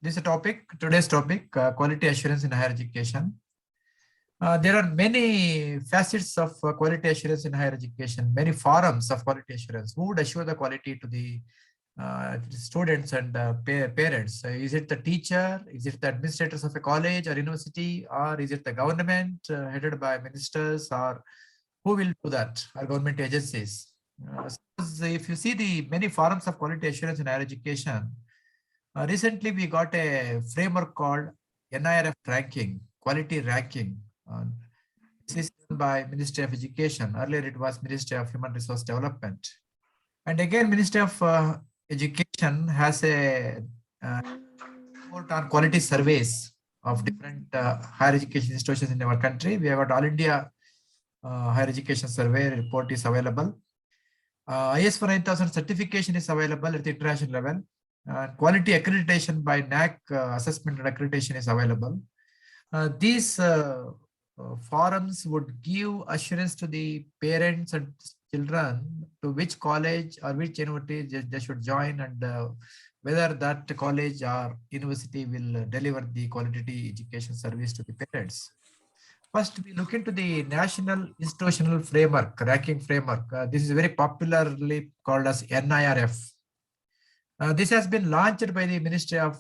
This is a topic, today's topic, quality assurance in higher education. There are many facets of quality assurance in higher education, many forums of quality assurance. Who would assure the quality to the students and parents? Is it the teacher? Is it the administrators of a college or university? Or is it the government headed by ministers? Or who will do that? Or government agencies? So if you see the many forums of quality assurance in higher education, recently we got a framework called NIRF ranking, quality ranking. This is done by Ministry of Education. Earlier it was Ministry of Human Resource Development. And again, Ministry of Education has a report on quality surveys of different higher education institutions in our country. We have got All India Higher Education Survey report is available. IS 9000 certification is available at the international level. Quality accreditation by NAC assessment and accreditation is available. These forums would give assurance to the parents and children to which college or which university they should join, and whether that college or university will deliver the quality education service to the parents. First, we look into the National Institutional Framework, ranking framework. This is very popularly called as NIRF. This has been launched by the Ministry of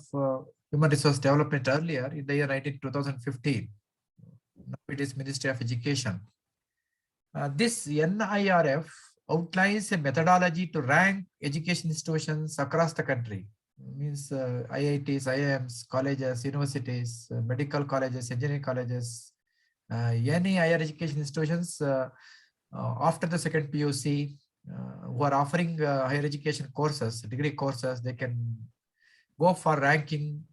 Human Resource Development earlier in the year 2015. Now it is Ministry of Education. This NIRF outlines a methodology to rank education institutions across the country. It means IITs, IIMs, colleges, universities, medical colleges, engineering colleges, any higher education institutions after the second PUC who are offering higher education courses, degree courses, they can go for ranking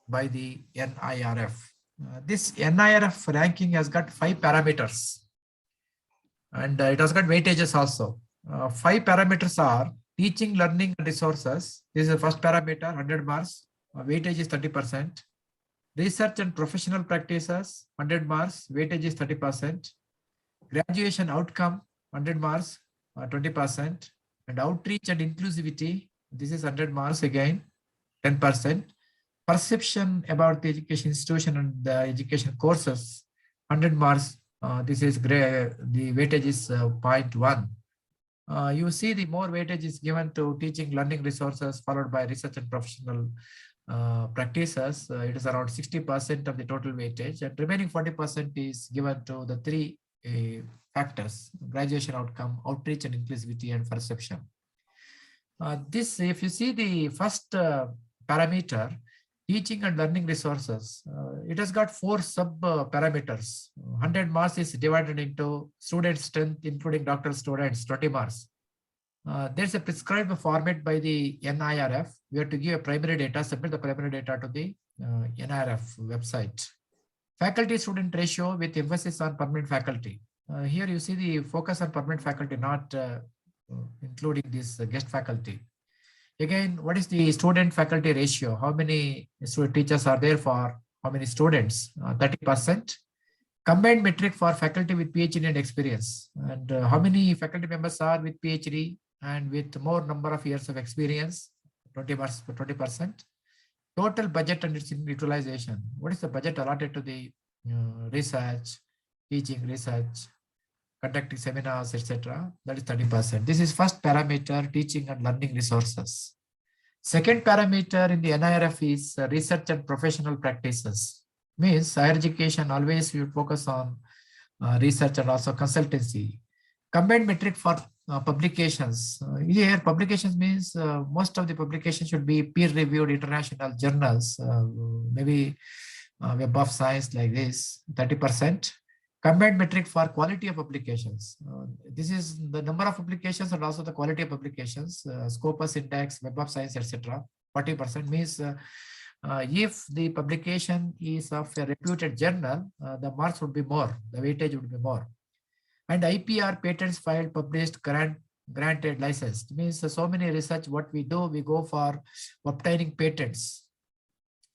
by the NIRF. This NIRF ranking has got 5 parameters, and it has got weightages also. 5 parameters are teaching, learning, and resources. This is the first parameter, 100 marks. Weightage is 30%. Research and professional practices, 100 marks. Weightage is 30%. Graduation outcome, 100 marks, 20%. And outreach and inclusivity, this is 100 marks again, 10%. Perception about the education institution and the education courses, 100 marks. This is the weightage is 0.1. You see the more weightage is given to teaching, learning resources, followed by research and professional practices. It is around 60% of the total weightage, and remaining 40% is given to the 3 factors: graduation outcome, outreach and inclusivity, and perception. This, if you see the first parameter, teaching and learning resources, it has got 4 sub parameters. 100 marks is divided into student strength, including doctoral students, 20 marks. There's a prescribed format by the NIRF. We have to give a primary data, submit the primary data to the NIRF website. Faculty student ratio with emphasis on permanent faculty. Here you see the focus on permanent faculty, not including this guest faculty. Again, what is the student faculty ratio? How many student teachers are there for how many students? 30%. Combined metric for faculty with PhD and experience. And how many faculty members are with PhD and with more number of years of experience? 20%. Total budget and its utilization. What is the budget allotted to the research, teaching, research, conducting seminars, etc.? That is 30%. This is first parameter, teaching and learning resources. Second parameter in the NIRF is research and professional practices. Means higher education always we focus on research and also consultancy. Combined metric for publications. Here publications means most of the publications should be peer-reviewed international journals, maybe Web of Science like this, 30%. Combined metric for quality of publications. This is the number of publications and also the quality of publications, Scopus Index, Web of Science, etc. 40% means if the publication is of a reputed journal, the marks would be more, the weightage would be more. And IPR, patents filed, published, granted, licensed, means so many research, what we do, we go for obtaining patents,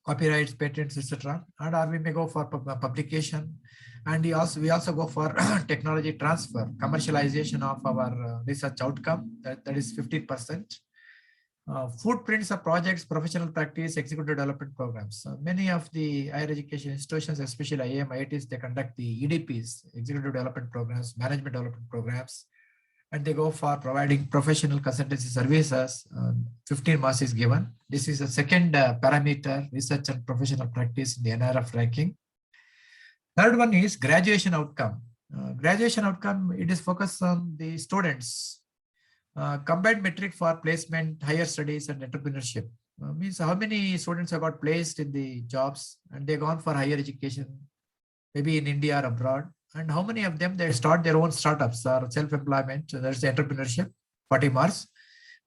copyrights, patents, etc. And or we may go for publication. And we also go for technology transfer, commercialization of our research outcome, that is 15%. Footprints of projects, professional practice, executive development programs. Many of the higher education institutions, especially IIM, IITs, they conduct the EDPs, executive development programs, management development programs, and they go for providing professional consultancy services. 15 marks is given. This is the second parameter, research and professional practice in the NRF ranking. Third one is graduation outcome. Graduation outcome, it is focused on the students. Combined metric for placement, higher studies, and entrepreneurship. Means how many students have got placed in the jobs and they gone for higher education, maybe in India or abroad. And how many of them they start their own startups or self-employment. So that's the entrepreneurship, 40 marks.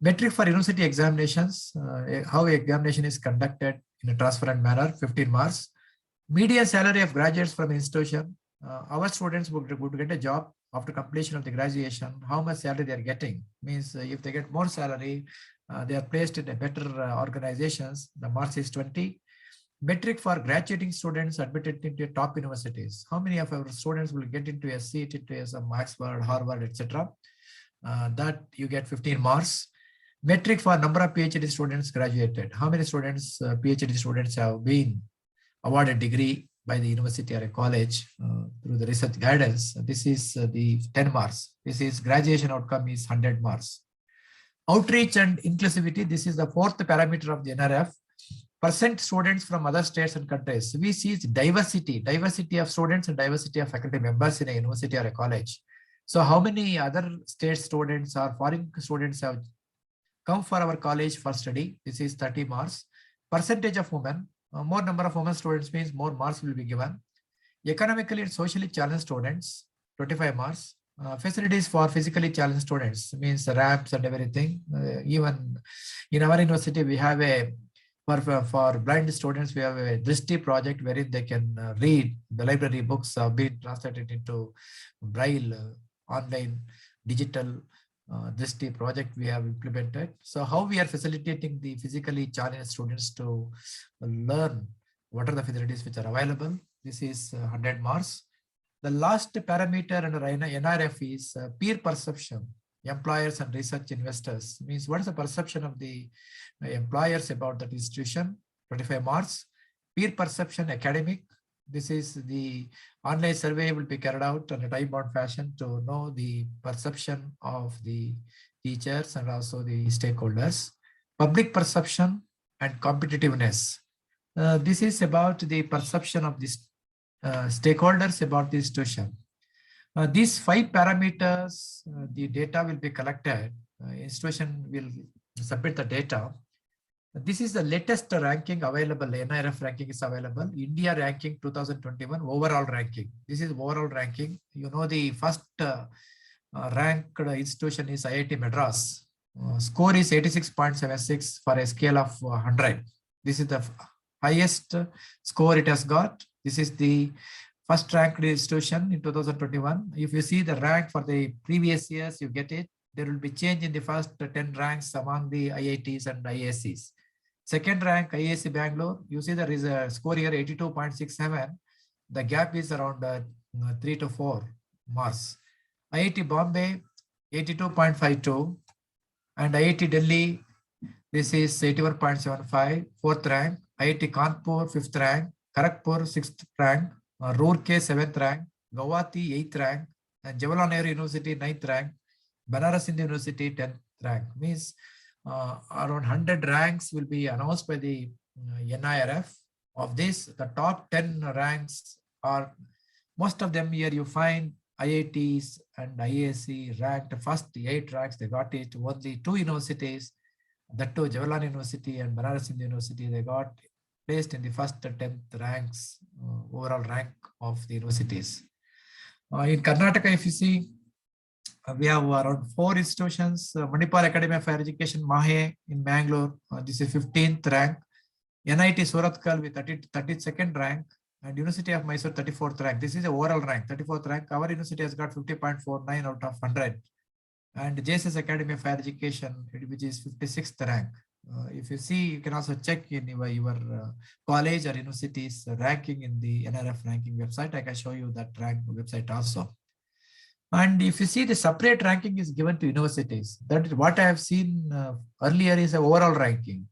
Metric for university examinations, how examination is conducted in a transparent manner, 15 marks. Median salary of graduates from institution. Our students would get a job after completion of the graduation. How much salary they are getting means if they get more salary, they are placed in a better organizations. The marks is 20. Metric for graduating students admitted into top universities. How many of our students will get into a seat into some Oxford, Harvard, etc. That you get 15 marks. Metric for number of PhD students graduated. How many students, PhD students have been awarded degree by the university or a college through the research guidance. This is the 10 marks. This is graduation outcome is 100 marks. Outreach and inclusivity. This is the fourth parameter of the NRF. Percent students from other states and countries. We see diversity of students and diversity of faculty members in a university or a college. So how many other state students or foreign students have come for our college for study? This is 30 marks. Percentage of women. More number of women students means more marks will be given. Economically and socially challenged students, 25 marks. Facilities for physically challenged students means ramps and everything. Even in our university, we have a, for blind students, we have a Drishti project wherein they can read the library books being translated into Braille, online, digital. Drishti project we have implemented. So how we are facilitating the physically challenged students to learn what are the facilities which are available. This is 100 marks. The last parameter under NRF is peer perception. Employers and research investors means what is the perception of the employers about that institution, 25 marks. Peer perception academic. This is the online survey will be carried out in a time-bound fashion to know the perception of the teachers and also the stakeholders. Public perception and competitiveness. This is about the perception of the stakeholders about the institution. These 5 parameters, the data will be collected. Institution will submit the data. This is the latest ranking available. NRF ranking is available. India ranking 2021 overall ranking. This is overall ranking. You know the first ranked institution is IIT Madras. Score is 86.76 for a scale of 100. This is the highest score it has got. This is the first ranked institution in 2021. If you see the rank for the previous years, you get it. There will be change in the first 10 ranks among the IITs and IACs. Second rank, IAC Bangalore, you see there is a score here 82.67. The gap is around 3 to 4 marks. IIT Bombay, 82.52. And IIT Delhi, this is 81.75, 4th rank. IIT Kanpur, 5th rank. Kharagpur, 6th rank. Roorkee, 7th rank. Guwahati, 8th rank. And Jawaharlal Nehru University, 9th rank. Banaras Hindu University, 10th rank. Means around 100 ranks will be announced by the NIRF. Of this, the top 10 ranks are, most of them here you find IITs and IAC ranked first 8 ranks, they got it. Only 2 universities, that too Jawaharlal University and Banaras Hindu University, they got placed in the first 10th ranks, overall rank of the universities. In Karnataka, if you see, we have around 4 institutions. Manipal Academy of Higher Education, Mahe in Bangalore. This is 15th rank. NIT Surathkal with 32nd rank. And University of Mysore, 34th rank. This is the overall rank, 34th rank. Our university has got 50.49 out of 100. And JSS Academy of Higher Education, which is 56th rank. If you see, you can also check in your college or university's ranking in the NRF ranking website. I can show you that rank website also. And if you see, the separate ranking is given to universities. That is what I have seen earlier is an overall ranking.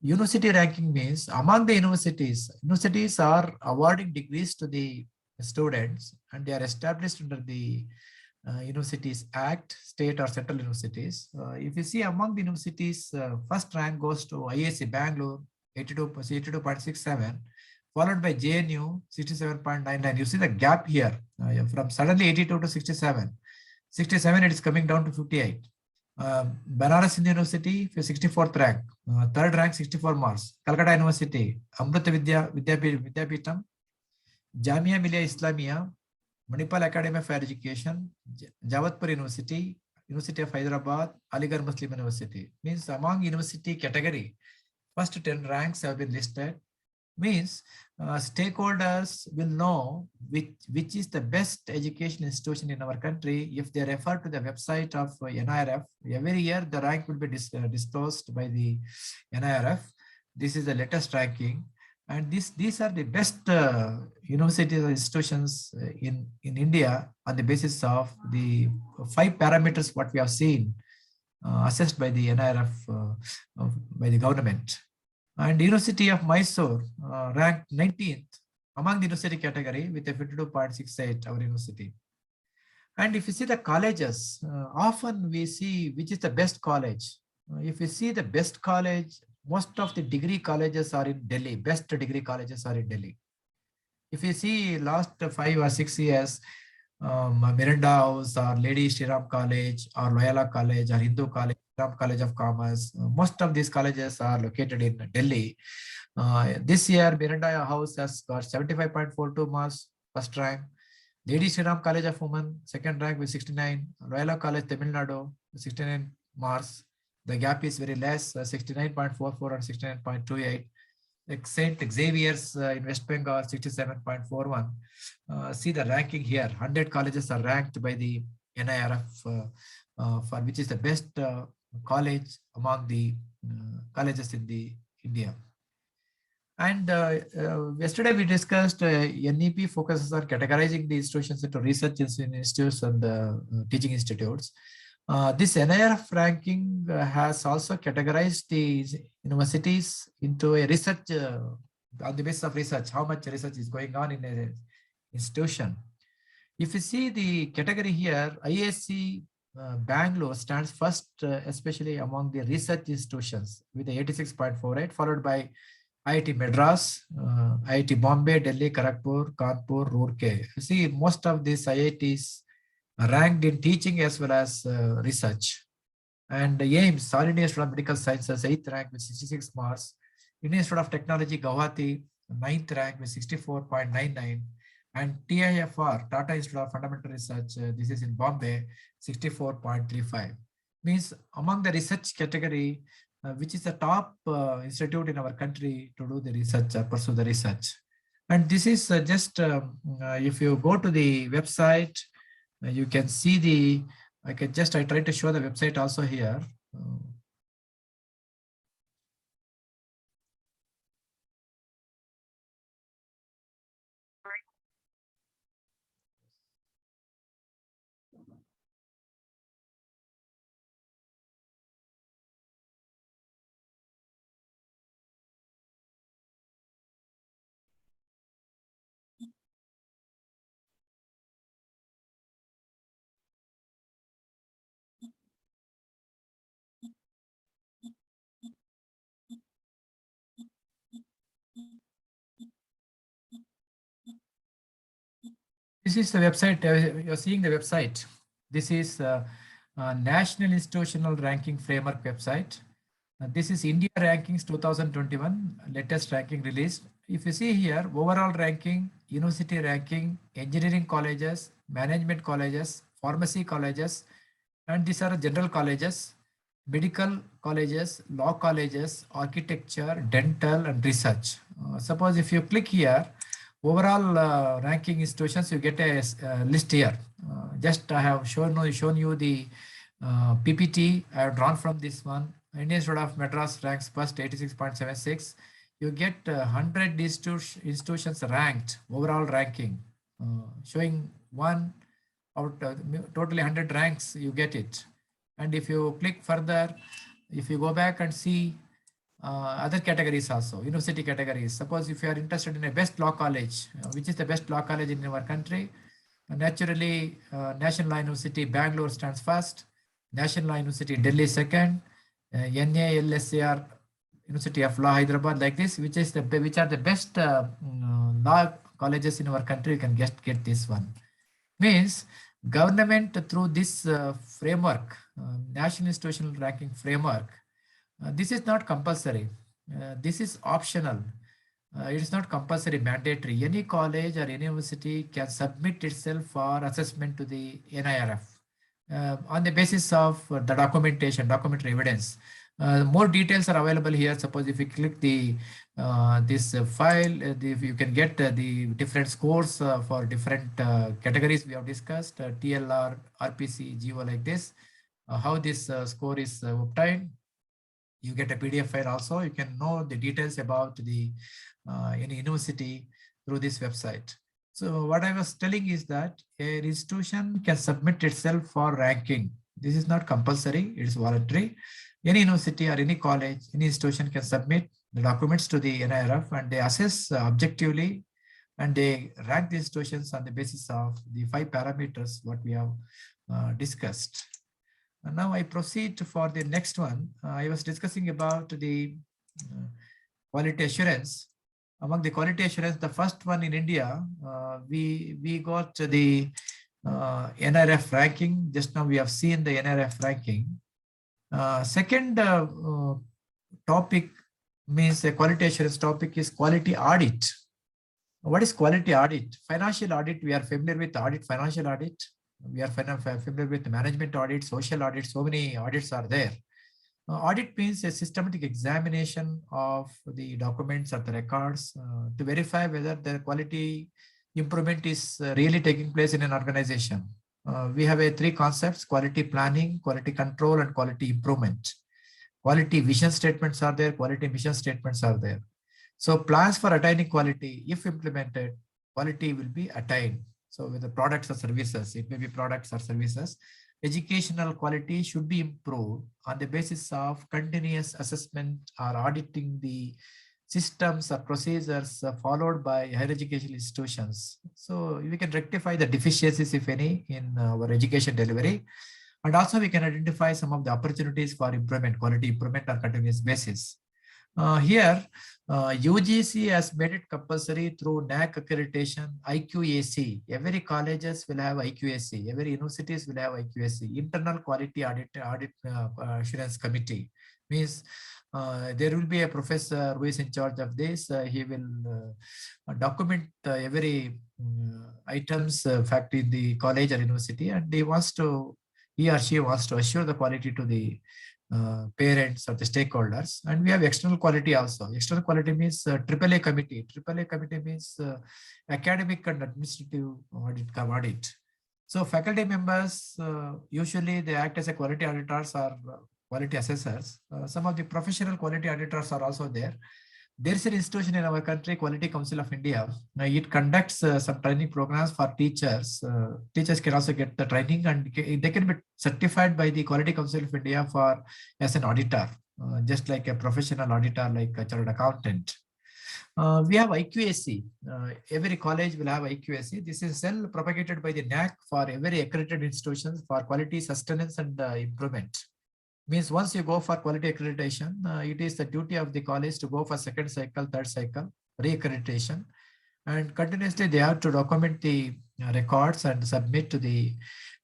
University ranking means among the universities are awarding degrees to the students, and they are established under the Universities Act, state or central universities. If you see among the universities, first rank goes to IAC Bangalore, 82.67, followed by JNU, 67.99. You see the gap here from suddenly 82 to 67. 67, it is coming down to 58. Banaras Hindu University, 64th rank. Third rank, 64 marks. Calcutta University, Amrita Vidyapeetham, Jamia Millia Islamia, Manipal Academy of Higher Education, Jawadhpur University, University of Hyderabad, Aligarh Muslim University. Means among university category, first 10 ranks have been listed. Means stakeholders will know which is the best education institution in our country if they refer to the website of NIRF. Every year the rank will be disclosed by the NIRF. This is the latest ranking, and these are the best universities or institutions in India on the basis of the 5 parameters what we have seen assessed by the NIRF by the government. And University of Mysore ranked 19th among the university category with a 52.68, our university. And if you see the colleges, often we see which is the best college. If you see the best college, most of the degree colleges are in Delhi. Best degree colleges are in Delhi. If you see last 5 or 6 years, Miranda House or Lady Shriram College or Loyola College or Hindu College, College of Commerce. Most of these colleges are located in Delhi. This year, Miranda House has got 75.42 marks, first rank. Lady Shriram College of Women, second rank with 69. Loyola College, Tamil Nadu, 69 marks. The gap is very less, 69.44 and 69.28. St. Xavier's in West Bengal, 67.41. See the ranking here. 100 colleges are ranked by the NIRF for which is the best college among the colleges in the India. And yesterday we discussed NEP focuses on categorizing the institutions into research institutes and teaching institutes. This NIRF ranking has also categorized the universities into a research on the basis of research, how much research is going on in an institution. If you see the category here, IAC Bangalore stands first, especially among the research institutions with 86.48, followed by IIT Madras, IIT Bombay, Delhi, Kharagpur, Kanpur, Roorkee. You see, most of these IITs are ranked in teaching as well as research. And AIMS, All India Institute of Medical Sciences, 8th rank with 66 marks. Indian Institute of Technology, Guwahati, 9th rank with 64.99. And TIFR, Tata Institute of Fundamental Research, this is in Bombay, 64.35. Means among the research category, which is the top institute in our country to do the research, pursue the research. And this is just, if you go to the website, you can see the, I try to show the website also here. This is the website, you're seeing the website. This is National Institutional Ranking Framework website. This is India Rankings 2021, latest ranking released. If you see here, overall ranking, university ranking, engineering colleges, management colleges, pharmacy colleges, and these are general colleges, medical colleges, law colleges, architecture, dental, and research. Suppose if you click here, overall ranking institutions, you get a list here. Just I have shown you the PPT I have drawn from this one. Indian Institute of Madras ranks first, 86.76. You get 100 institutions ranked, overall ranking, showing 1, out totally 100 ranks, you get it. And if you click further, if you go back and see other categories also, university categories. Suppose if you are interested in a best law college, which is the best law college in our country, naturally, National Law University Bangalore stands first, National Law University Delhi second, NALSAR University of Law Hyderabad, like this, which are the best law colleges in our country. You can just get this one. Means government through this framework, National Institutional Ranking Framework, this is not compulsory. This is optional. It is not compulsory, mandatory. Any college or any university can submit itself for assessment to the NIRF on the basis of the documentary evidence. More details are available here. Suppose if you click the this file, you can get the different scores for different categories we have discussed, TLR, RPC, GO, like this, how this score is obtained. You get a PDF file also. You can know the details about the any university through this website. So what I was telling is that an institution can submit itself for ranking. This is not compulsory, it is voluntary. Any university or any college, any institution can submit the documents to the NIRF, and they assess objectively, and they rank the institutions on the basis of the 5 parameters what we have discussed. And now I proceed for the next one. I was discussing about the quality assurance. Among the quality assurance, the first one in India, we got the NRF ranking. Just now we have seen the NRF ranking. Second topic means the quality assurance topic is quality audit. What is quality audit? Financial audit, we are familiar with audit, financial audit. We are familiar with management audit, social audit. So many audits are there. Audit means a systematic examination of the documents or the records to verify whether the quality improvement is really taking place in an organization. We have 3 concepts: quality planning, quality control, and quality improvement. Quality vision statements are there, quality mission statements are there. So plans for attaining quality, if implemented, quality will be attained. So with the products or services, it may be products or services. Educational quality should be improved on the basis of continuous assessment or auditing the systems or procedures followed by higher education institutions. So we can rectify the deficiencies, if any, in our education delivery. And also we can identify some of the opportunities for improvement, quality improvement on continuous basis. Here, UGC has made it compulsory through NAC accreditation, IQAC. Every colleges will have IQAC. Every universities will have IQAC. Internal Quality Audit Assurance Committee. Means there will be a professor who is in charge of this. He will document every items fact in the college or university, and he or she wants to assure the quality to the parents or the stakeholders. And we have external quality also. External quality means AAA committee. AAA committee means academic and administrative audit. So faculty members, usually they act as a quality auditors or quality assessors. Some of the professional quality auditors are also there. There is an institution in our country, Quality Council of India. It conducts some training programs for teachers. Teachers can also get the training, and they can be certified by the Quality Council of India as an auditor, just like a professional auditor, like a chartered accountant. We have IQAC. Every college will have IQAC. This is a cell propagated by the NAC for every accredited institutions for quality sustenance and improvement. Means once you go for quality accreditation, it is the duty of the college to go for second cycle, third cycle, re-accreditation. And continuously they have to document the records and submit to the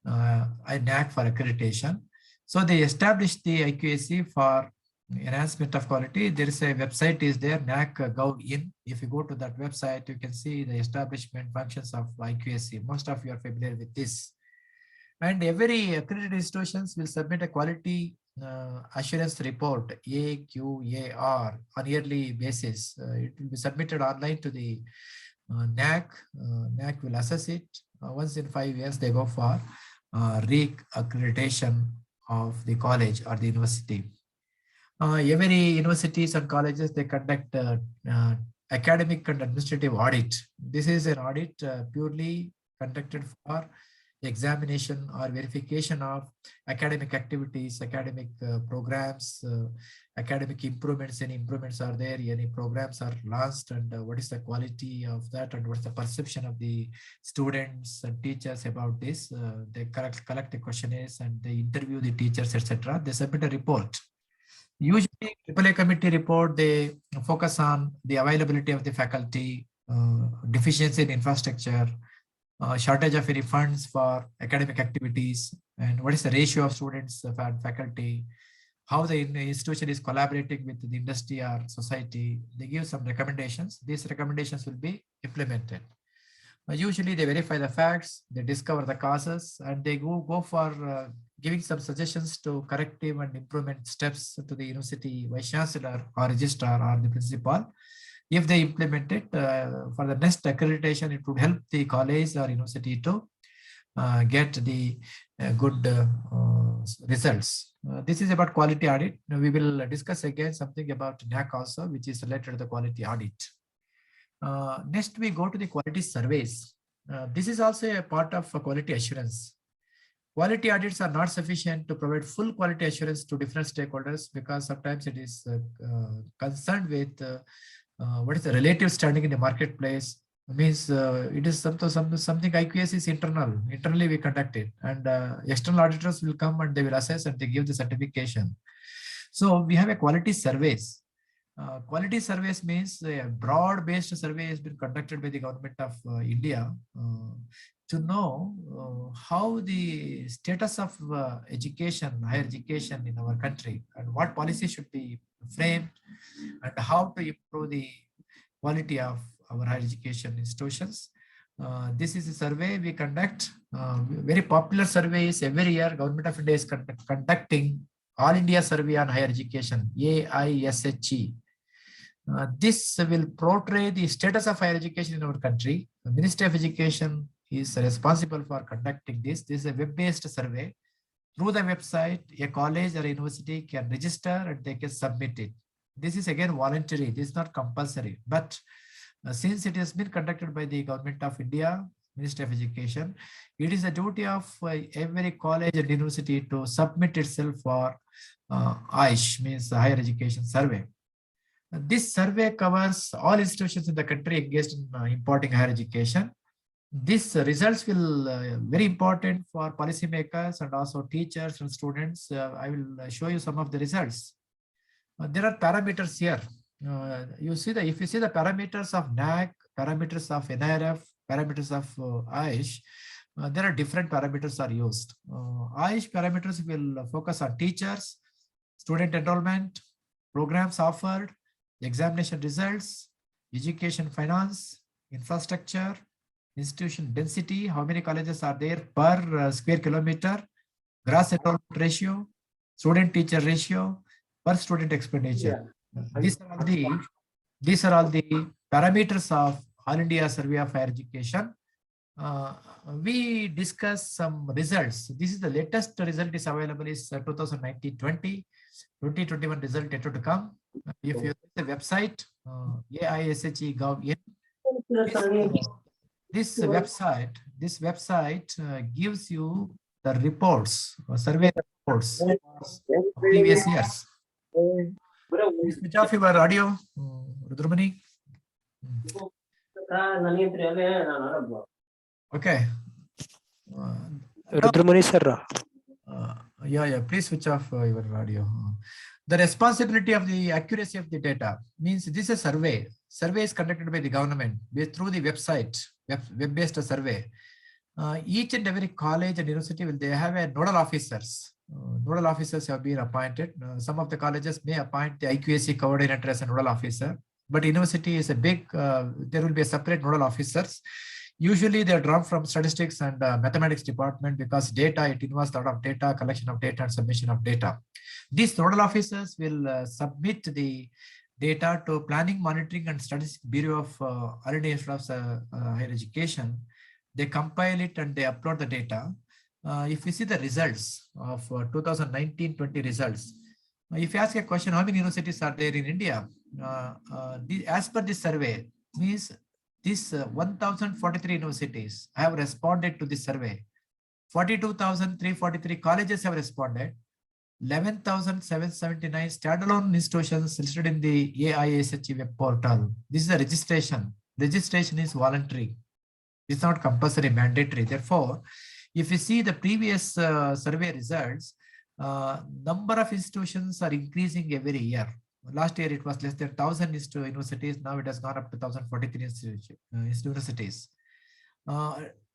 NAC for accreditation. So they established the IQAC for enhancement of quality. There is a website is there, NAC.gov.in. If you go to that website, you can see the establishment functions of IQAC. Most of you are familiar with this. And every accredited institutions will submit a quality assurance report, AQAR, on yearly basis. It will be submitted online to the NAC. NAC will assess it. Once in 5 years, they go for re-accreditation of the college or the university. Every universities and colleges, they conduct academic and administrative audit. This is an audit purely conducted for examination or verification of academic activities, academic programs, academic improvements. Any improvements are there, any programs are launched, and what is the quality of that, and what's the perception of the students and teachers about this. They collect the questionnaires and they interview the teachers, etc. They submit a report. Usually, AAA committee report, they focus on the availability of the faculty, deficiency in infrastructure, shortage of any funds for academic activities, and what is the ratio of students and faculty, how the institution is collaborating with the industry or society. They give some recommendations. These recommendations will be implemented. Usually they verify the facts, they discover the causes, and they go for giving some suggestions to corrective and improvement steps to the university vice chancellor or registrar or the principal. If they implement it for the next accreditation, it would help the college or university to get the good results. This is about quality audit. Now we will discuss again something about NAC also, which is related to the quality audit. Next, we go to the quality surveys. This is also a part of quality assurance. Quality audits are not sufficient to provide full quality assurance to different stakeholders, because sometimes it is concerned with what is the relative standing in the marketplace. Means it is something IQS is internally we conduct it, and external auditors will come and they will assess and they give the certification. So we have a quality surveys. Quality surveys means a broad-based survey has been conducted by the government of India to know how the status of education, higher education in our country, and what policy should be framed, and how to improve the quality of our higher education institutions. This is a survey we conduct. Very popular surveys every year. Government of India is conducting All India Survey on Higher Education, AISHE. This will portray the status of higher education in our country. The Ministry of Education is responsible for conducting this. This is a web-based survey. Through the website, a college or a university can register and they can submit it. This is again voluntary. This is not compulsory. But since it has been conducted by the Government of India, Ministry of Education, it is a duty of every college and university to submit itself for AISH, means the Higher Education Survey. This survey covers all institutions in the country engaged in imparting higher education. These results will very important for policymakers and also teachers and students. I will show you some of the results. There are parameters here. If you see the parameters of NAC, parameters of NIRF, parameters of AISH, there are different parameters are used. AISH parameters will focus on teachers, student enrollment, programs offered, examination results, education finance, infrastructure, institution density, how many colleges are there per square kilometer, gross enrollment ratio, student teacher ratio, per student expenditure. Yeah. These are all the parameters of All India Survey of Higher Education. We discuss some results. This is the latest result is available is 2019-20, 2021 result yet to come. If you see the website, AISHE.gov.in, this website gives you the reports, survey reports of previous years. Please switch off your audio, Rudramani. Okay. Rudramani sir. Yeah. Please switch off your audio. The responsibility of the accuracy of the data means this is a survey. Survey is conducted by the government through the website, web-based survey. Each and every college and university they have a nodal officers. Nodal officers have been appointed. Some of the colleges may appoint the IQAC coordinator as a nodal officer, but university is a big, there will be a separate nodal officers. Usually they are drawn from statistics and mathematics department, because data, it involves a lot of data, collection of data and submission of data. These nodal officers will submit the data to Planning, Monitoring and Statistics Bureau of All India Institute of Higher Education. They compile it and they upload the data. If you see the results of 2019-20 results, if you ask a question, how many universities are there in India? As per this survey, means this 1043 universities have responded to this survey. 42,343 colleges have responded. 11,779 standalone institutions listed in the AISH web portal. This is a registration. Registration is voluntary. It's not compulsory, mandatory. Therefore, if you see the previous survey results, number of institutions are increasing every year. Last year, it was less than 1,000 universities. Now it has gone up to 1,043 universities.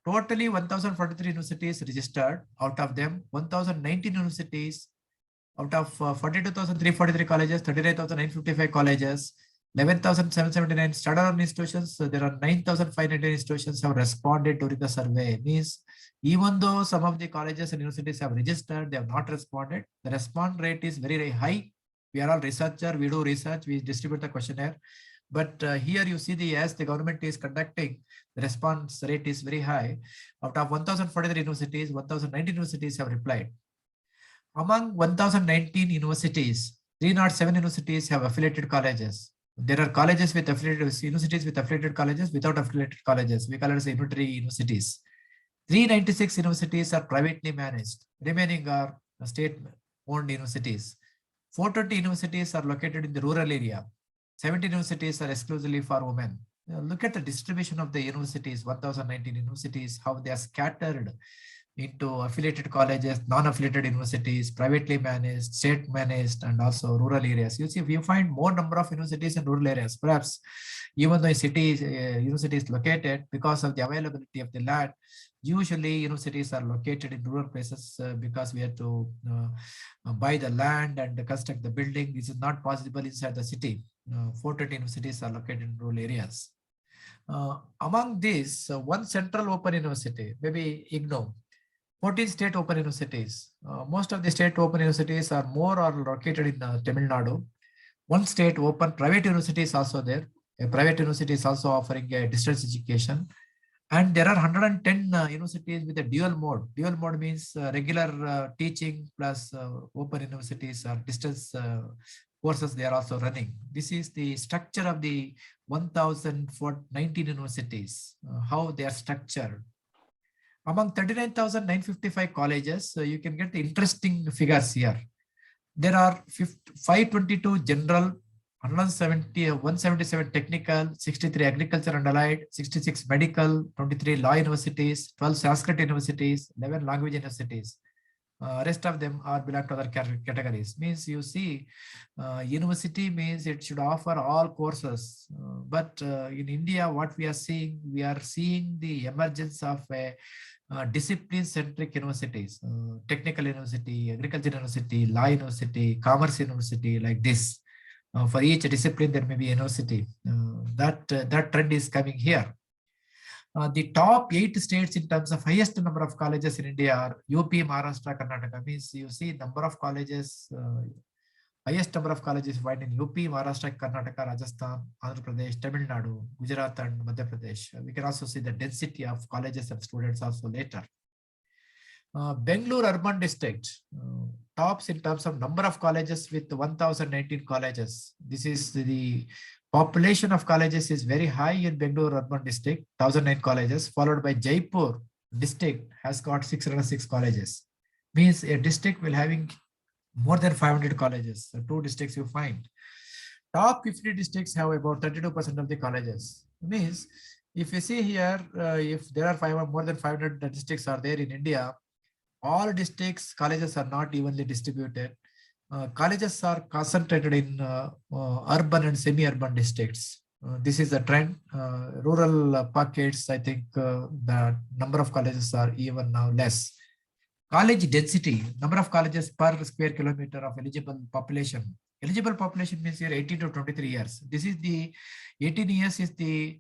Totally 1,043 universities registered. Out of them, 1,019 universities out of 42,343 colleges, 39,955 colleges, 11,779 standalone institutions. So there are 9,500 institutions have responded during the survey. Means even though some of the colleges and universities have registered, they have not responded. The response rate is very, very high. We are all researchers. We do research. We distribute the questionnaire. But here you see as the government is conducting, the response rate is very high. Out of 1,043 universities, 1,019 universities have replied. Among 1,019 universities, 307 universities have affiliated colleges. There are colleges with affiliated universities with affiliated colleges, without affiliated colleges. We call it as unitary universities. 396 universities are privately managed. Remaining are state-owned universities. 420 universities are located in the rural area. 17 universities are exclusively for women. Look at the distribution of the universities, 1,019 universities, how they are scattered into affiliated colleges, non-affiliated universities, privately managed, state managed, and also rural areas. You see, if you find more number of universities in rural areas, perhaps even though a city university is located, because of the availability of the land, usually universities are located in rural places because we have to buy the land and construct the building. This is not possible inside the city. 420 universities are located in rural areas. Among these, one central open university, maybe IGNOU, 14 state open universities. Most of the state open universities are more or located in Tamil Nadu. One state open private university is also there. A private university is also offering a distance education. And there are 110 universities with a dual mode. Dual mode means regular teaching plus open universities or distance courses they are also running. This is the structure of the 1,019 universities, how they are structured. Among 39,955 colleges, you can get the interesting figures here. There are 522 general, 177 technical, 63 agriculture and allied, 66 medical, 23 law universities, 12 Sanskrit universities, 11 language universities. Rest of them are belong to other categories. Means you see, university means it should offer all courses. But in India, what we are seeing the emergence of a discipline-centric universities, technical university, agriculture university, law university, commerce university, like this. For each discipline, there may be a university. That trend is coming here. The top 8 states in terms of highest number of colleges in India are UP, Maharashtra, Karnataka. Means you see number of colleges, highest number of colleges found in UP, Maharashtra, Karnataka, Rajasthan, Andhra Pradesh, Tamil Nadu, Gujarat, and Madhya Pradesh. We can also see the density of colleges and students also later. Bangalore urban district tops in terms of number of colleges with 1,019 colleges. This is the population of colleges is very high in Bangalore urban district, 1,009 colleges, followed by Jaipur district has got 606 colleges. Means a district will having more than 500 colleges. So 2 districts you find. Top 50 districts have about 32% of the colleges. Means if you see here, if there are more than 500 districts are there in India, all districts, colleges are not evenly distributed. Colleges are concentrated in urban and semi-urban districts. This is the trend. Rural pockets, I think the number of colleges are even now less. College density, number of colleges per square kilometer of eligible population. Eligible population means here 18 to 23 years. This is the 18 years is the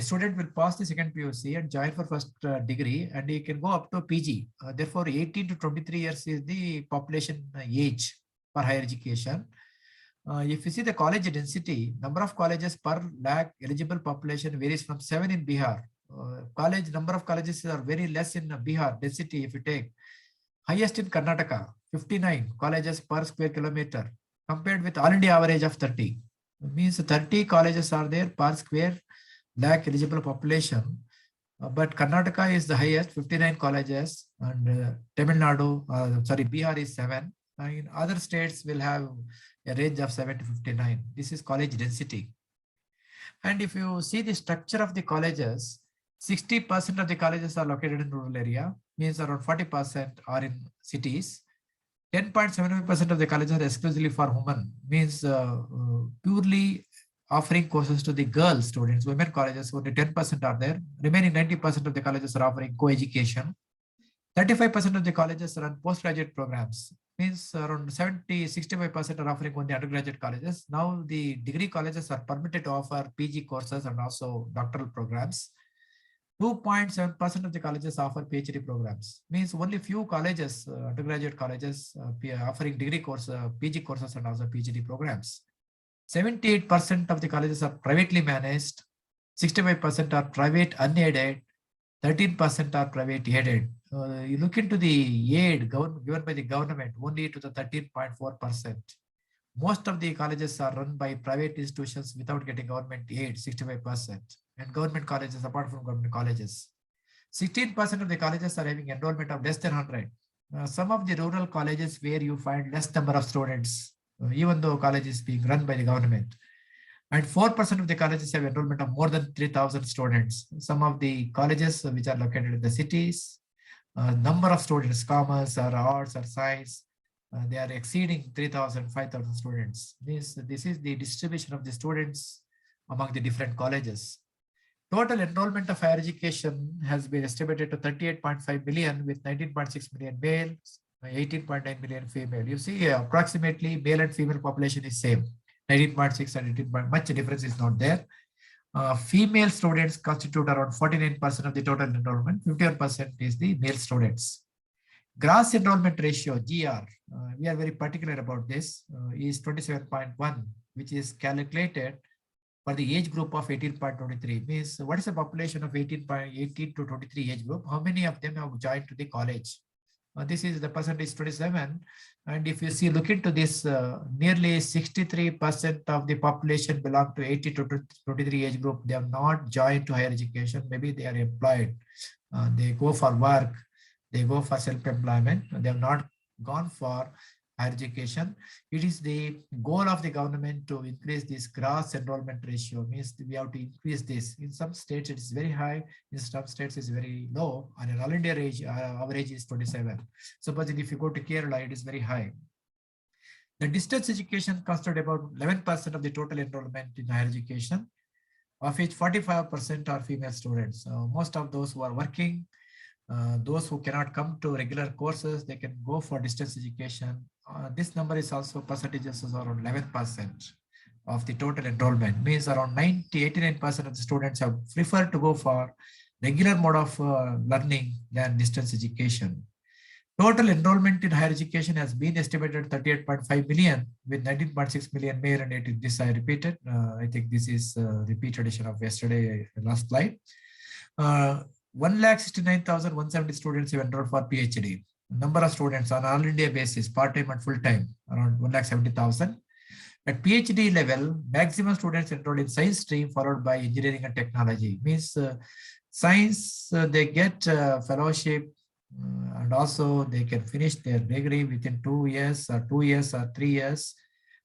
student will pass the second PUC and join for first degree, and he can go up to PG. Therefore, 18 to 23 years is the population age for higher education. If you see the college density, number of colleges per lakh eligible population varies from 7 in Bihar. Number of colleges are very less in Bihar density if you take. Highest in Karnataka, 59 colleges per square kilometer compared with all India average of 30. It means 30 colleges are there per square lakh eligible population. But Karnataka is the highest, 59 colleges, and Tamil Nadu, Bihar is 7. In other states will have a range of 7 to 59. This is college density. And if you see the structure of the colleges, 60% of the colleges are located in rural area, means around 40% are in cities. 10.75% of the colleges are exclusively for women, means purely offering courses to the girl students. Women colleges, only 10% are there. Remaining 90% of the colleges are offering co-education. 35% of the colleges run postgraduate programs, means around 65% are offering only undergraduate colleges. Now the degree colleges are permitted to offer PG courses and also doctoral programs. 2.7% of the colleges offer PhD programs, means only few colleges, undergraduate colleges offering degree course, PG courses and also PhD programs. 78% of the colleges are privately managed, 65% are private unaided, 13% are private aided. You look into the aid given by the government, only to the 13.4%. Most of the colleges are run by private institutions without getting government aid, 65%. And government colleges, apart from government colleges. 16% of the colleges are having enrollment of less than 100. Some of the rural colleges where you find less number of students, even though college is being run by the government. And 4% of the colleges have enrollment of more than 3,000 students. Some of the colleges which are located in the cities, number of students, commerce or arts or science, they are exceeding 3,000, 5,000 students. This is the distribution of the students among the different colleges. Total enrollment of higher education has been estimated to 38.5 million with 19.6 million male, 18.9 million female. You see, approximately male and female population is same, 19.6 and 18. Much difference is not there. Female students constitute around 49% of the total enrollment. 51% is the male students. Gross enrollment ratio, GR, we are very particular about this, is 27.1, which is calculated for the age group of 18.23. Means what is the population of 18 to 23 age group? How many of them have joined to the college? This is the percentage 27. And if you see, look into this, nearly 63% of the population belong to 18 to 23 age group. They have not joined to higher education. Maybe they are employed. They go for work. They go for self-employment. They have not gone for higher education. It is the goal of the government to increase this gross enrollment ratio. Means we have to increase this. In some states it is very high, in some states it's very low. On an all India average is 27. Suppose if you go to Kerala, it is very high. The distance education constitutes about 11% of the total enrollment in higher education, of which 45% are female students. Most of those who are working, those who cannot come to regular courses, they can go for distance education. This number is also percentages is around 11% of the total enrollment. Means around 89% of the students have preferred to go for regular mode of learning than distance education. Total enrollment in higher education has been estimated 38.5 million with 19.6 million male and 18. This I repeated. I think this is repeat edition of yesterday, last slide. 1,69,170 students have enrolled for PhD. Number of students on all India basis, part-time and full-time, around 1,70,000. At PhD level, maximum students enrolled in science stream followed by engineering and technology. Means science, they get fellowship and also they can finish their degree within 2 years or 2 years or 3 years.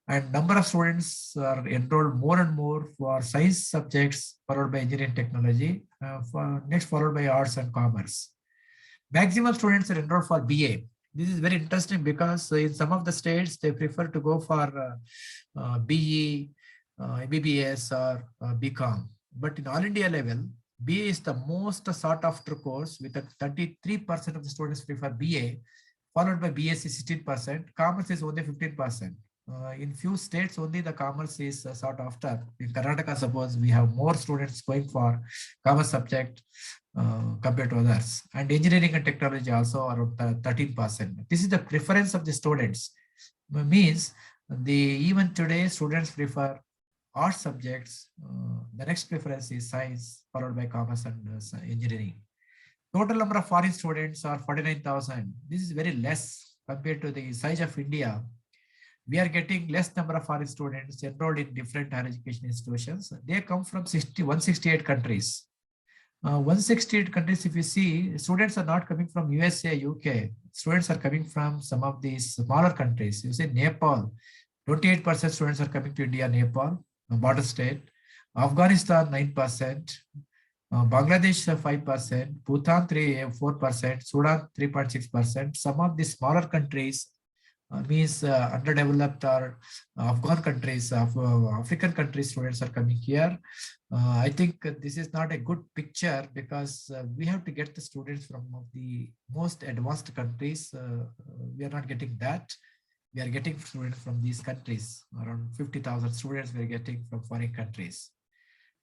And number of students are enrolled more and more for science subjects followed by engineering technology, next followed by arts and commerce. Maximum students are enrolled for BA. This is very interesting because in some of the states, they prefer to go for BE, MBBS or BCom. But in all India level, BA is the most sought after course with 33% of the students prefer BA, followed by BSc 16%. Commerce is only 15%. In few states, only the commerce is sought after. In Karnataka, suppose we have more students going for commerce subject compared to others. And engineering and technology also around 13%. This is the preference of the students. Means even today students prefer art subjects. The next preference is science followed by commerce and engineering. Total number of foreign students are 49,000. This is very less compared to the size of India. We are getting less number of foreign students enrolled in different higher education institutions. They come from 168 countries. 168 countries, if you see, students are not coming from USA, UK. Students are coming from some of these smaller countries. You see, Nepal, 28% students are coming to India, Nepal, a border state. Afghanistan, 9%. Bangladesh, 5%. Bhutan, 4%. Sudan, 3.6%. Some of the smaller countries means underdeveloped or Afghan countries, African countries, students are coming here. I think this is not a good picture because we have to get the students from the most advanced countries. We are not getting that. We are getting students from these countries. Around 50,000 students we are getting from foreign countries.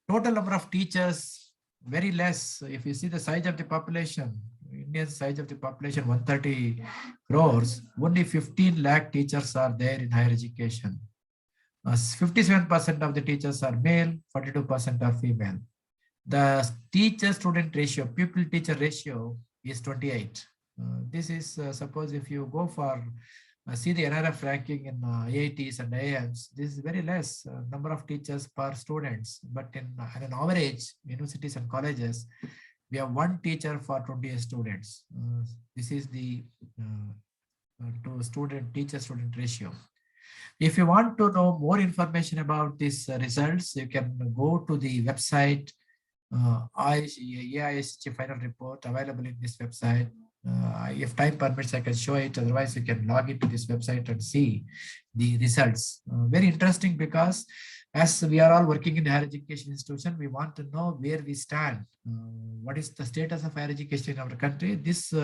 Total number of teachers, very less. If you see the size of the population, Indian size of the population, 130 crores, only 15 lakh teachers are there in higher education. 57% of the teachers are male, 42% are female. The teacher-student ratio, pupil-teacher ratio is 28. This is, suppose if you go for, see the NRF ranking in IITs and IIMs, this is very less number of teachers per students. But in an average, universities and colleges, we have one teacher for 28 students. This is the teacher-student ratio. If you want to know more information about these results, you can go to the website, AISG final report available in this website. If time permits, I can show it. Otherwise, you can log into this website and see the results. Very interesting because as we are all working in higher education institution, we want to know where we stand. What is the status of higher education in our country? This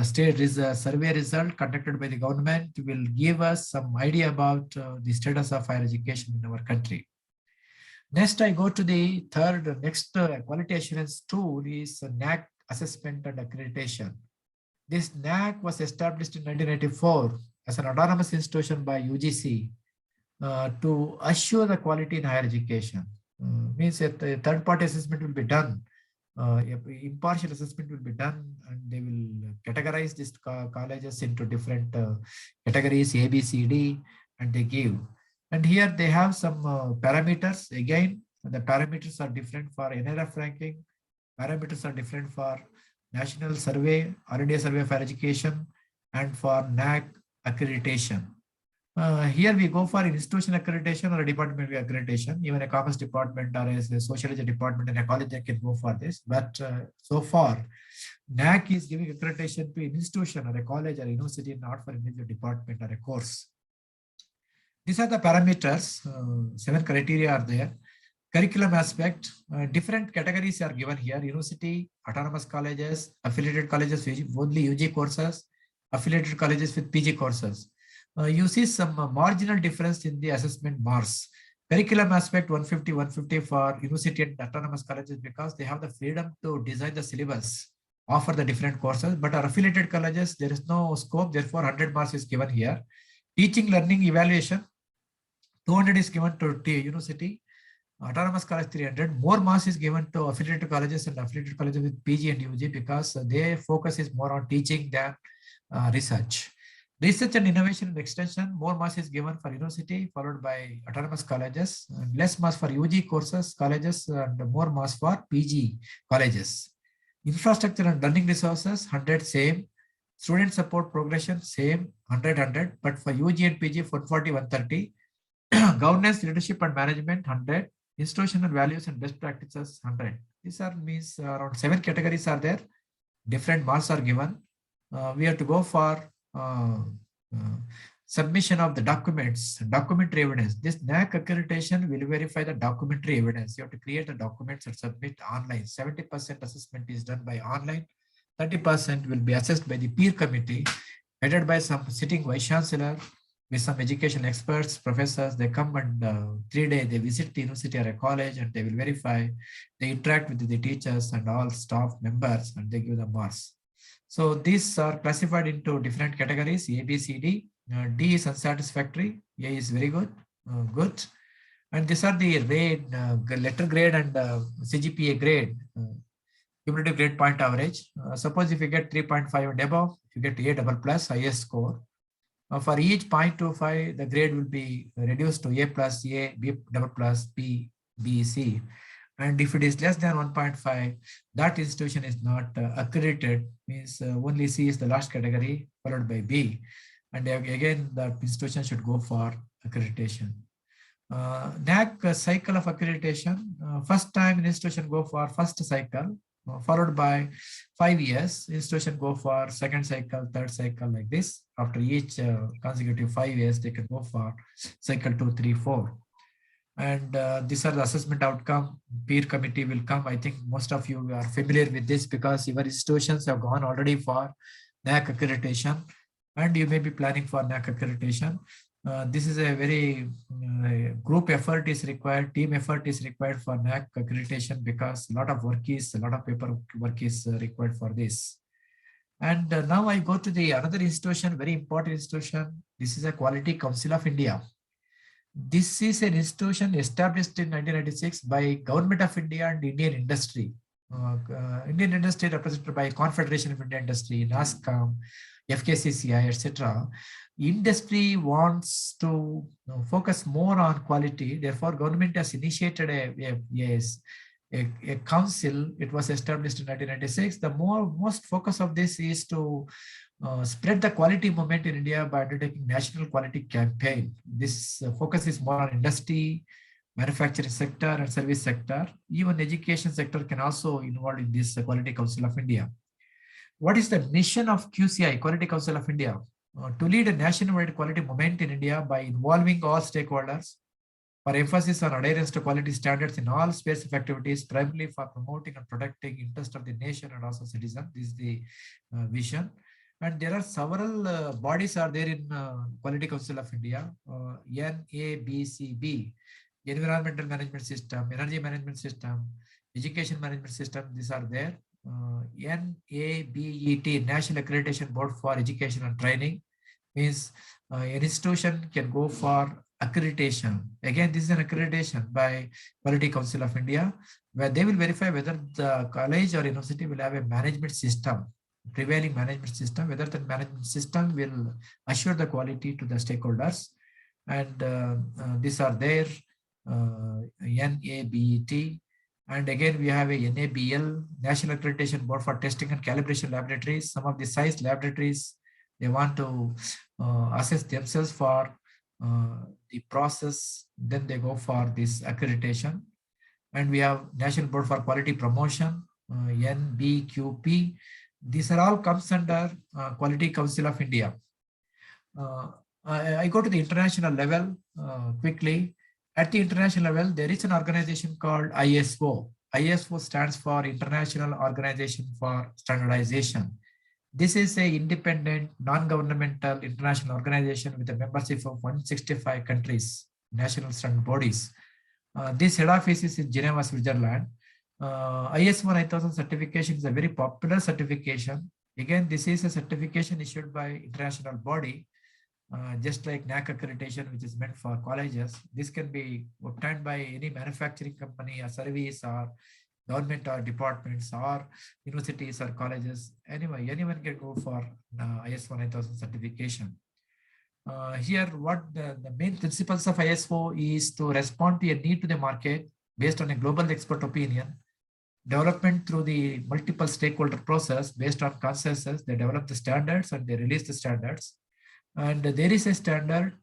state is a survey result conducted by the government will give us some idea about the status of higher education in our country. Next, I go to the next quality assurance tool is NAAC assessment and accreditation. This NAAC was established in 1994 as an autonomous institution by UGC to assure the quality in higher education. Means that the third-party assessment will be done, impartial assessment will be done, and they will categorize these colleges into different categories, A, B, C, D, and they give. And here they have some parameters. Again, the parameters are different for NRF ranking. Parameters are different for National Survey, RDA Survey of Higher Education, and for NAAC accreditation. Here we go for institution accreditation or a department accreditation. Even a commerce department or a sociology department in a college can go for this. But so far, NAAC is giving accreditation to an institution or a college or a university, not for individual department or a course. These are the parameters. 7 criteria are there. Curriculum aspect, different categories are given here. University, autonomous colleges, affiliated colleges with only UG courses, affiliated colleges with PG courses. You see some marginal difference in the assessment bars. Curriculum aspect 150 for university and autonomous colleges because they have the freedom to design the syllabus, offer the different courses. But our affiliated colleges, there is no scope. Therefore, 100 marks is given here. Teaching, learning, evaluation, 200 is given to university. Autonomous college 300. More marks is given to affiliated colleges and affiliated colleges with PG and UG because their focus is more on teaching than research. Research and innovation and extension, more marks is given for university, followed by autonomous colleges, and less marks for UG courses, colleges, and more marks for PG colleges. Infrastructure and learning resources, 100 same. Student support progression, same, 100. But for UG and PG, 140, 130. Governance, leadership, and management, 100. Institutional values and best practices, 100. These are means around 7 categories are there. Different marks are given. We have to go for submission of the documents, documentary evidence. This NAAC accreditation will verify the documentary evidence. You have to create the documents and submit online. 70% assessment is done by online. 30% will be assessed by the peer committee, headed by some sitting vice chancellor, with some education experts, professors. They come and 3 days they visit the university or a college and they will verify, they interact with the teachers and all staff members and they give the marks. So these are classified into different categories, A, B, C, D. D is unsatisfactory, A is very good, good. And these are the grade, letter grade and CGPA grade, cumulative grade point average. Suppose if you get 3.5 and above, you get A double plus, highest score. For each 0.25, the grade will be reduced to A plus, A, B double plus, B, B, C. And if it is less than 1.5, that institution is not accredited, means only C is the last category followed by B. And again, that institution should go for accreditation. NAC cycle of accreditation, first time institution go for first cycle, followed by 5 years, institution go for second cycle, third cycle, like this. After each consecutive 5 years, they can go for cycle 2, 3, 4. And these are the assessment outcome. Peer committee will come. I think most of you are familiar with this because your institutions have gone already for NAC accreditation, and you may be planning for NAC accreditation. This is a very group effort is required, team effort is required for NAC accreditation, because a lot of paper work is required for this. And now I go to the another institution, very important institution. This is a Quality Council of India. This is an institution established in 1996 by Government of India and Indian industry. Indian industry represented by Confederation of Indian Industry, NASCOM, FKCCI, etc. Industry wants to focus more on quality. Therefore, government has initiated a council. It was established in 1996. The most focus of this is to spread the quality movement in India by undertaking national quality campaign. This focus is more on industry, manufacturing sector, and service sector. Even education sector can also involve in this Quality Council of India. What is the mission of QCI, Quality Council of India? To lead a nationwide quality movement in India by involving all stakeholders, for emphasis on adherence to quality standards in all spheres of activities, primarily for promoting and protecting interest of the nation and also citizen. This is the vision. And there are several bodies are there in Quality Council of India, NABCB, Environmental Management System, Energy Management System, Education Management System, these are there. NABET, National Accreditation Board for Education and Training, means an institution can go for accreditation. Again, this is an accreditation by Quality Council of India, where they will verify whether the college or university will have a management system, prevailing management system, whether the management system will assure the quality to the stakeholders. And these are there, NABET. And again, we have a NABL, National Accreditation Board for Testing and Calibration Laboratories. Some of the size laboratories, they want to assess themselves for the process, then they go for this accreditation. And we have National Board for Quality Promotion, NBQP. These are all comes under Quality Council of India. I go to the international level quickly. At the international level, there is an organization called ISO. ISO stands for International Organization for Standardization. This is an independent, non-governmental international organization with a membership of 165 countries, national standard bodies. This head office is in Geneva, Switzerland. ISO 9000 certification is a very popular certification. Again, this is a certification issued by international body, just like NAC accreditation, which is meant for colleges. This can be obtained by any manufacturing company or service or government or departments or universities or colleges. Anyway, anyone can go for ISO 9000 certification. Here, what the main principles of ISO is to respond to a need to the market based on a global expert opinion, development through the multiple stakeholder process based on consensus. They develop the standards and they release the standards. And there is a standard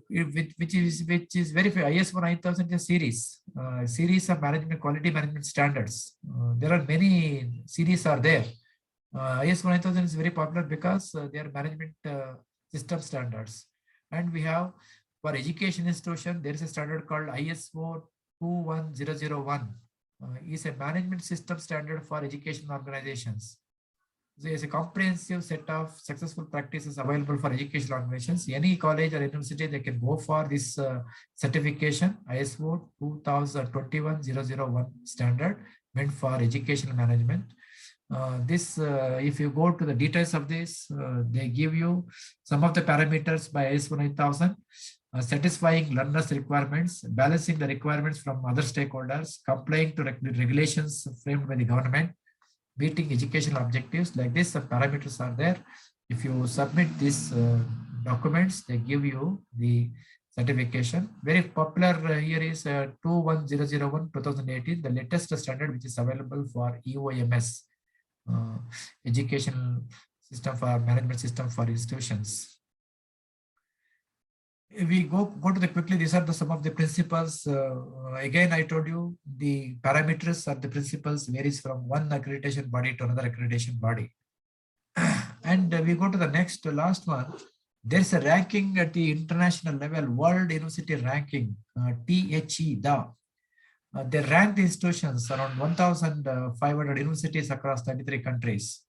which is very ISO 9000 is a series of management quality management standards. There are many series are there. ISO 9000 is very popular because they are management system standards. And we have for education institution, there is a standard called ISO 21001. Is a management system standard for education organizations. There is a comprehensive set of successful practices available for educational organizations. Any college or university, they can go for this certification, ISO 2021001 standard meant for educational management. If you go to the details of this, they give you some of the parameters by ISO 9000, satisfying learners' requirements, balancing the requirements from other stakeholders, complying to regulations framed by the government, meeting educational objectives. Like this, the parameters are there. If you submit these documents, they give you the certification. Very popular here is 21001 2018, the latest standard which is available for EOMS, Educational System for Management System for Institutions. If we go to the quickly, these are some of the principles. Again, I told you the parameters or the principles varies from one accreditation body to another accreditation body. And we go to the next last one. There's a ranking at the international level, World University Ranking, THE. They rank the institutions around 1,500 universities across 33 countries.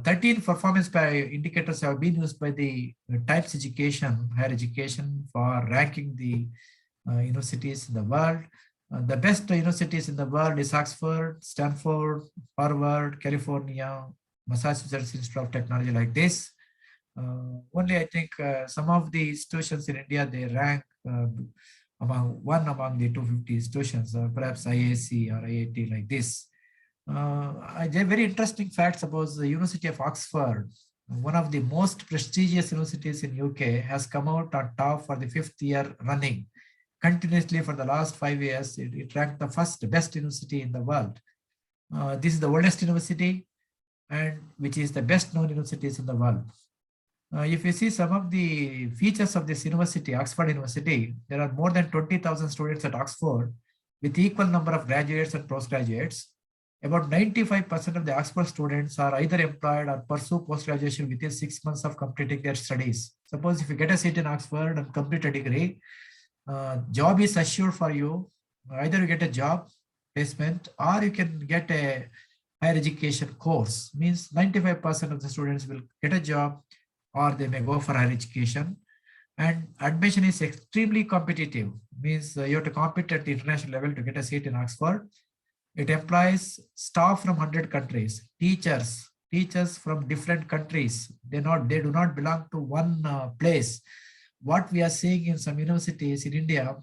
13 performance indicators have been used by the types education, higher education, for ranking the universities in the world. The best universities in the world is Oxford, Stanford, Harvard, California, Massachusetts Institute of Technology, like this. Only I think some of the institutions in India, they rank among the 250 institutions, perhaps IAC or IIT, like this. There are very interesting facts about the University of Oxford. One of the most prestigious universities in UK has come out on top for the 5th year running. Continuously for the last 5 years, it ranked the best university in the world. This is the oldest university and which is the best known universities in the world. If you see some of the features of this university, Oxford University, there are more than 20,000 students at Oxford with equal number of graduates and postgraduates. About 95% of the Oxford students are either employed or pursue post-graduation within 6 months of completing their studies. Suppose if you get a seat in Oxford and complete a degree, job is assured for you. Either you get a job placement or you can get a higher education course. Means 95% of the students will get a job or they may go for higher education. And admission is extremely competitive. Means you have to compete at the international level to get a seat in Oxford. It employs staff from 100 countries, teachers from different countries. They do not belong to one place. What we are seeing in some universities in India,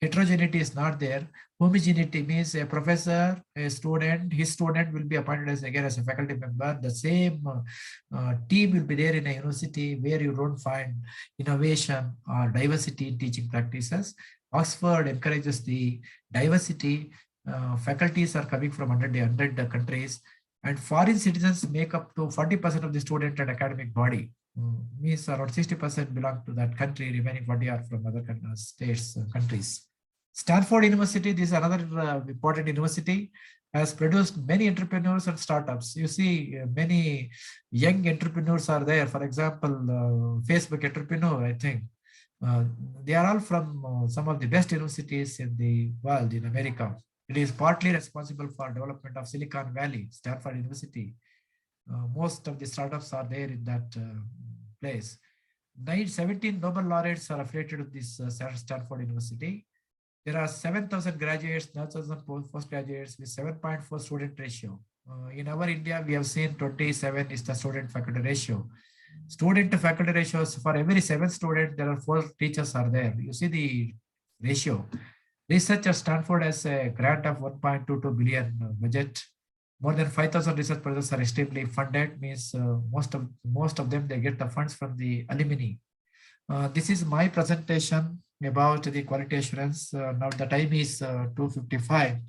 heterogeneity is not there. Homogeneity means a professor, a student, his student will be appointed as a faculty member. The same team will be there in a university where you don't find innovation or diversity in teaching practices. Oxford encourages the diversity. Faculties are coming from 100 countries, and foreign citizens make up to 40% of the student and academic body. Means around 60% belong to that country, remaining 40 are from other states, countries. Stanford University, this is another important university, has produced many entrepreneurs and startups. You see, many young entrepreneurs are there. For example, Facebook entrepreneur, I think. They are all from some of the best universities in the world, in America. It is partly responsible for development of Silicon Valley, Stanford University. Most of the startups are there in that place. 17 Nobel laureates are affiliated with this Stanford University. There are 7,000 graduates, 9,000 postgraduates with 7.4 student ratio. In our India, we have seen 27 is the student faculty ratio. Student to faculty ratios, for every 7 students, there are 4 teachers are there. You see the ratio. Research at Stanford has a grant of 1.22 billion budget. More than 5,000 research projects are extremely funded. Means most of them, they get the funds from the alumni. This is my presentation about the quality assurance. Now the time is 2:55.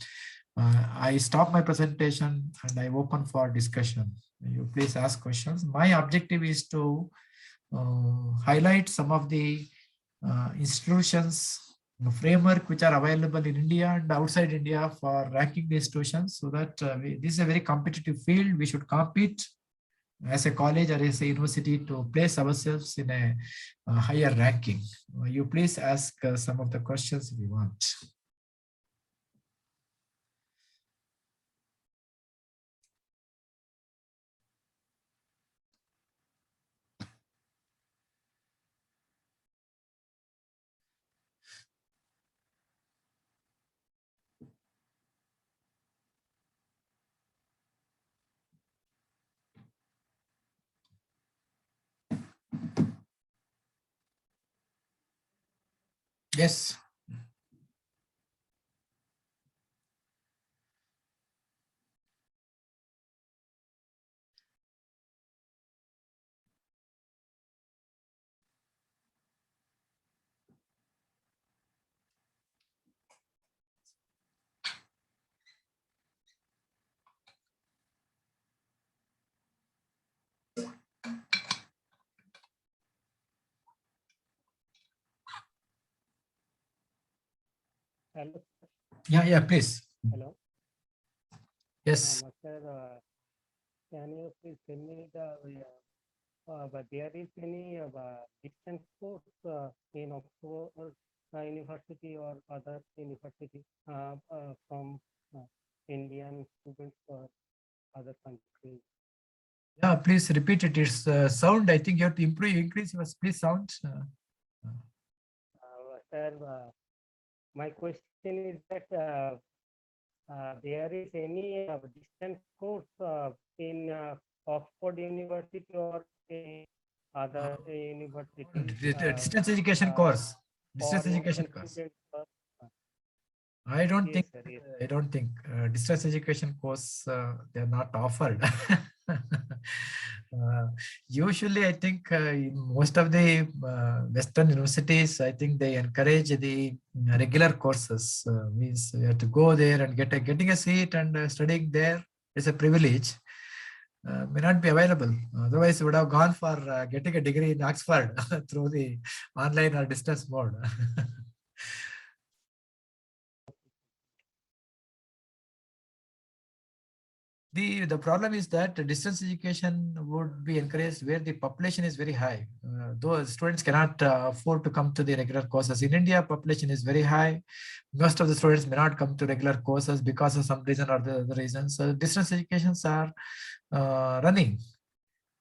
I stop my presentation and I open for discussion. You please ask questions. My objective is to highlight some of the institutions, framework which are available in India and outside India for ranking the institutions, so that this is a very competitive field. We should compete as a college or as a university to place ourselves in a higher ranking. You please ask some of the questions if you want. Yes. Hello. Yeah, please. Hello. Yes. Sir, can you please tell me but there is any distance course in Oxford University or other university from Indian students or other countries? Yeah, please repeat it. It's sound. I think you have to increase your please sound. Sir, my question is that there is any distance course in Oxford University or other universities Distance education course. for Distance education Indian course. students? I don't Yes, think. sir. Yes. I don't think distance education course they are not offered. Usually, I think in most of the Western universities, I think they encourage the regular courses. Means you have to go there and getting a seat and studying there is a privilege. May not be available. Otherwise, would have gone for getting a degree in Oxford through the online or distance mode. The problem is that distance education would be encouraged where the population is very high. Those students cannot afford to come to the regular courses. In India, population is very high. Most of the students may not come to regular courses because of some reason or the other reason. So distance educations are running.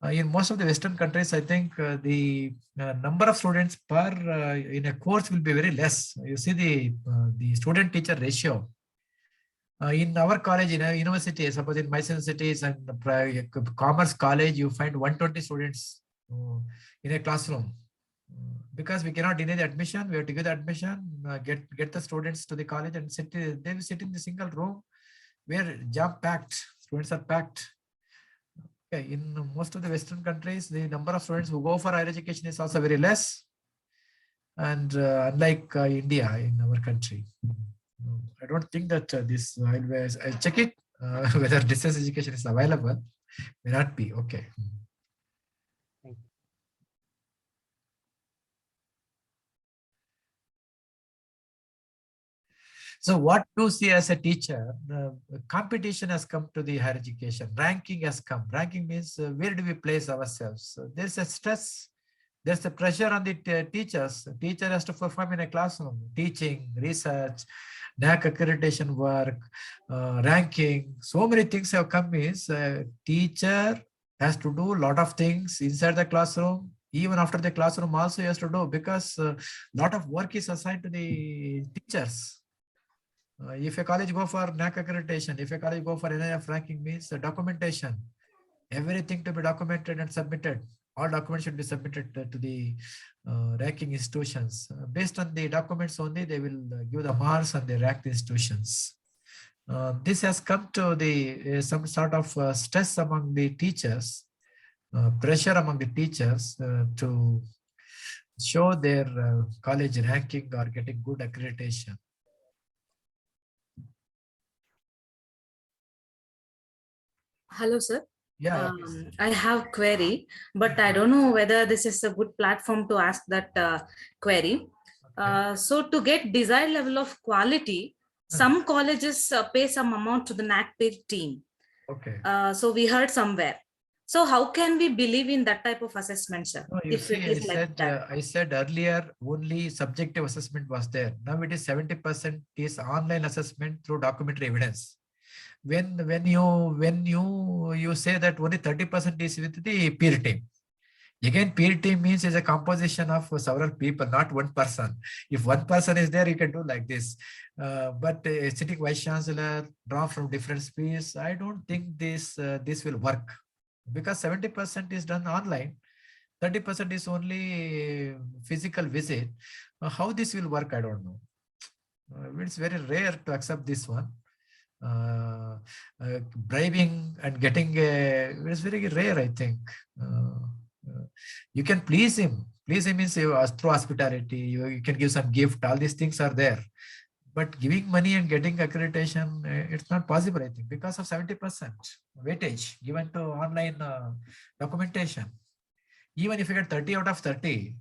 In most of the Western countries, I think the number of students per in a course will be very less. You see the student-teacher ratio. In our college, in a university, suppose in Mysore cities and commerce college, you find 120 students in a classroom. Because we cannot deny the admission, we have to give the admission, get the students to the college and sit. They will sit in the single room where jam packed. Students are packed. Okay, in most of the Western countries, the number of students who go for higher education is also very less. And unlike India, in our country. I don't think that I'll check it whether distance education is available. May not be. Okay. Thank you. So what to see as a teacher, competition has come to the higher education. Ranking has come. Ranking means where do we place ourselves? There's a stress. There's a pressure on the teachers. Teacher has to perform in a classroom, teaching, research, NAC accreditation work, ranking. So many things have come. Means teacher has to do a lot of things inside the classroom. Even after the classroom also he has to do, because a lot of work is assigned to the teachers. If a college go for NAC accreditation, if a college go for NIF ranking, means the documentation, everything to be documented and submitted. All documents should be submitted to the ranking institutions. Based on the documents only, they will give the marks and the rank institutions. This has come to the some sort of stress among the teachers, pressure among the teachers to show their college ranking or getting good accreditation. Hello, sir. Yeah. I have query, but I don't know whether this is a good platform to ask that query. Okay. So to get desired level of quality, some colleges pay some amount to the NACPIR team. Okay. So we heard somewhere. So how can we believe in that type of assessment, sir? No, you see, I said earlier only subjective assessment was there. Now it is 70% is online assessment through documentary evidence. When you say that only 30% is with the peer team. Again, peer team means is a composition of several people, not one person. If one person is there, you can do like this. But sitting vice chancellor draw from different spheres, I don't think this will work, because 70% is done online. 30% is only physical visit. How this will work, I don't know. It's very rare to accept this one. Bribing and getting it's very rare, I think. You can please him. Please him means through hospitality. You can give some gift. All these things are there. But giving money and getting accreditation, it's not possible, I think, because of 70% weightage given to online documentation. Even if you get 30 out of 30,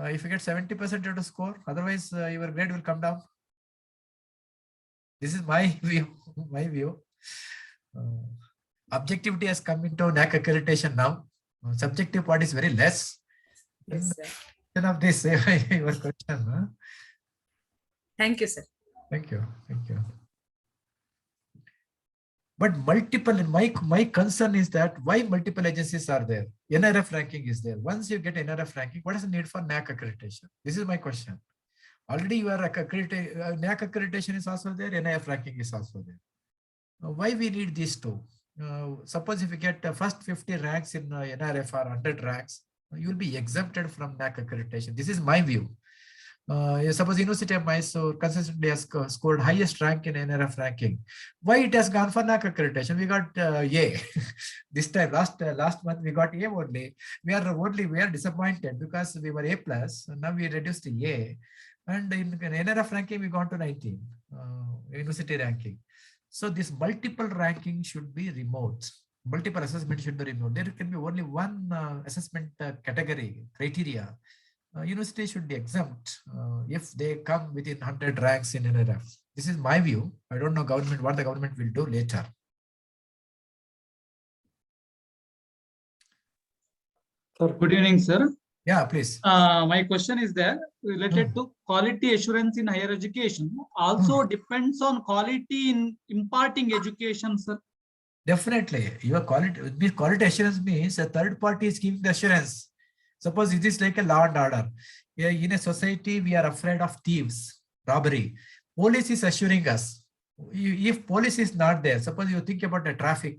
if you get 70% you have to score, otherwise your grade will come down. This is my view. My view. Objectivity has come into NAC accreditation now. Subjective part is very less. Yes, sir. Of this, your question. Huh? Thank you, sir. Thank you. Thank you. But multiple, my concern is that why multiple agencies are there? NRF ranking is there. Once you get NRF ranking, what is the need for NAC accreditation? This is my question. Already you are accredited, NAC accreditation is also there, NIF ranking is also there. Why we need these two? Suppose if you get the first 50 ranks in NRF or 100 ranks, you will be exempted from NAC accreditation. This is my view. Suppose University of Mysore consistently has scored highest rank in NRF ranking. Why it has gone for NAC accreditation? We got A. This time, last month we got A only. We are disappointed because we were A+. Now we reduced to A. And in NRF ranking, we got to 19, university ranking. So this multiple ranking should be removed. Multiple assessment should be removed. There can be only one assessment category, criteria. University should be exempt if they come within 100 ranks in NRF. This is my view. I don't know what the government will do later. Sir, good evening, sir. Yeah, please. My question is there related to quality assurance in higher education. Also depends on quality in imparting education, sir. Definitely. Your quality assurance means a third party is giving the assurance. Suppose it is like a law and order. In a society, we are afraid of thieves, robbery. Police is assuring us. If police is not there, suppose you think about the traffic,